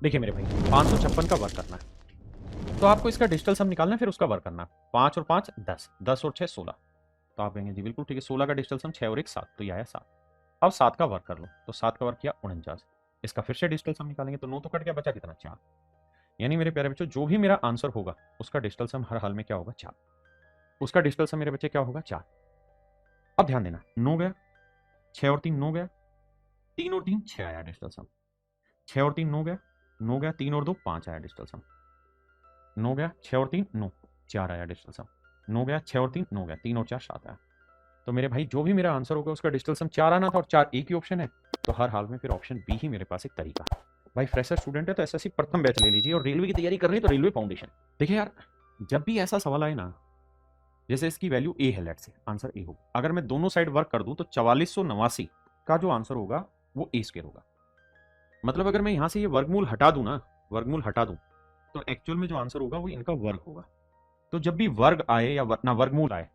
देखिए मेरे भाई 556 का वर्क करना है, तो आपको इसका डिजिटल सम निकालना है, फिर उसका वर्क करना है। 5 और 5 10, 10 और 6 16। तो आप कहेंगे जी बिल्कुल ठीक है, 16 का डिजिटल सम 6 और 1 7, तो ये आया 7। अब 7 का वर्क कर लो, तो 7 का वर्क किया 49। इसका फिर से डिजिटल सम निकालेंगे तो 9 तो कट गया, बचा कितना 4। यानी मेरे प्यारे बच्चों जो भी मेरा आंसर होगा उसका डिजिटल सम हर हाल में क्या होगा 4। उसका डिजिटल सम मेरे बच्चे क्या होगा 4। अब ध्यान देना, 9 गया, 6 और 3 9 गया, 3 और 3 6 आया डिजिटल सम। 6 और 3 9 गया, 9 गया, 3 और 2 5 आया डिजिटल सम। 9 गया, 6 और 3 9, 4 आया डिजिटल सम। 9 गया, 6 और 3 9 गया, 3 और 4 7 आया। तो मेरे भाई जो भी मेरा आंसर होगा उसका डिजिटल सम 4 आना था, और 4 एक ही ऑप्शन है, तो हर हाल में फिर ऑप्शन बी ही मेरे पास एक तरीका है। भाई फ्रेशर स्टूडेंट है तो एसएससी प्रथम बैच ले लीजिए, और रेलवे की तैयारी कर रही है तो रेलवे फाउंडेशन। देखिए यार, जब भी ऐसा सवाल आए ना, जैसे इसकी वैल्यू ए है, लेट से आंसर ए हो, अगर मैं दोनों साइड वर्क कर दूं तो 4489 का जो आंसर होगा वो ए स्क्वायर होगा। मतलब अगर मैं यहां से ये वर्गमूल हटा दूं ना, वर्गमूल हटा दूं, तो एक्चुअल में जो आंसर होगा वो इनका वर्ग होगा। तो जब भी वर्ग आए या ना वर्गमूल आए,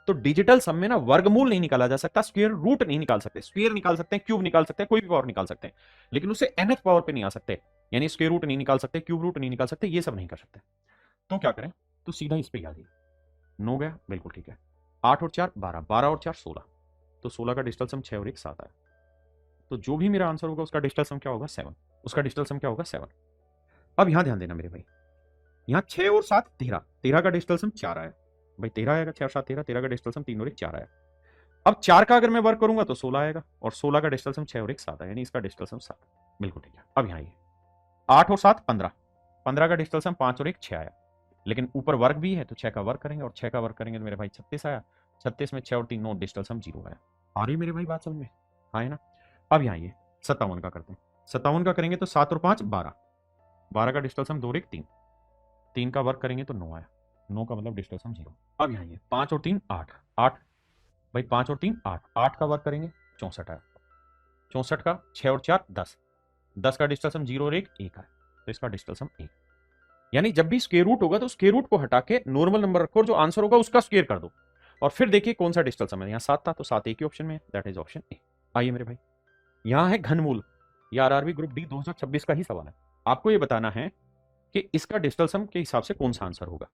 तो डिजिटल सम में ना वर्गमूल नहीं निकाला जा सकता, स्क्वायर रूट नहीं निकाल सकते। स्क्वायर निकाल सकते हैं, क्यूब निकाल सकते हैं, कोई भी पावर निकाल सकते हैं, लेकिन उससे nth पावर पे नहीं आ सकते। यानी स्क्वायर रूट नहीं निकाल सकते, क्यूब रूट नहीं निकाल सकते, ये सब नहीं कर सकते। तो क्या करें, तो सीधा इस पे आ जाइए। 9 गया, बिल्कुल ठीक है। 8 और 4 12, 12 और 4 16, तो 16 का डिजिटल सम 6 और 1 7 आया। तो जो भी मेरा आंसर होगा उसका डिजिटल सम क्या होगा 7। उसका डिजिटल सम क्या होगा 7। अब यहां ध्यान देना मेरे भाई, यहाँ 6 और 7 13, 13 का डिजिटल सम 4 आया। भाई 13 आएगा, 6 और 7 13, 13 का डिजिटल सम 3 और 1 4 आया। अब 4 का अगर मैं वर्क करूंगा तो 16 आएगा, और 16 का डिजिटल सम 6 और 1 7 है, यानी इसका डिजिटल सम 7। बिल्कुल ठीक है। अब यहाँ ये 8 और 7 15, 15 का डिजिटल सम 5 और 1 6 आया, लेकिन ऊपर वर्क भी है तो 6 का वर्क करेंगे, और 6 का वर्क करेंगे तो मेरे भाई 36 आया। 36 में 6 और 3 9, डिजिटल सम 0 आया। आ रही मेरे भाई बात समझ में? हाँ है ना। अब यहाँ ये 57 का करते हैं। 57 का करेंगे तो 7 और 5 12, 12 का डिजिटल सम 2 और 1 3, 3 का वर्क करेंगे तो 9 आया। 9 का मतलब डिजिटल सम 0। अब यहाँ ये 5 और 3 8, 8, भाई 5 और 3 8, 8 का वर्क करेंगे 64 आया। 64 का 6 और 4 10, 10 का डिजिटल सम 0 और 1 1 आया, तो इसका डिजिटल सम 1। यानी जब भी स्क्वायर रूट होगा तो स्क्वायर रूट को हटा के नॉर्मल नंबर रखो, और जो आंसर होगा उसका स्क्वायर कर दो, और फिर देखिए कौन सा डिजिटल सम है। यहाँ 7 था तो 7 एक ही ऑप्शन में है, दैट इज ऑप्शन ए। आइए मेरे भाई, यहाँ है घनमूल। ये आरआरबी ग्रुप डी 2026 का ही सवाल है। आपको ये बताना है कि इसका डिजिटल सम के हिसाब से कौन सा आंसर होगा।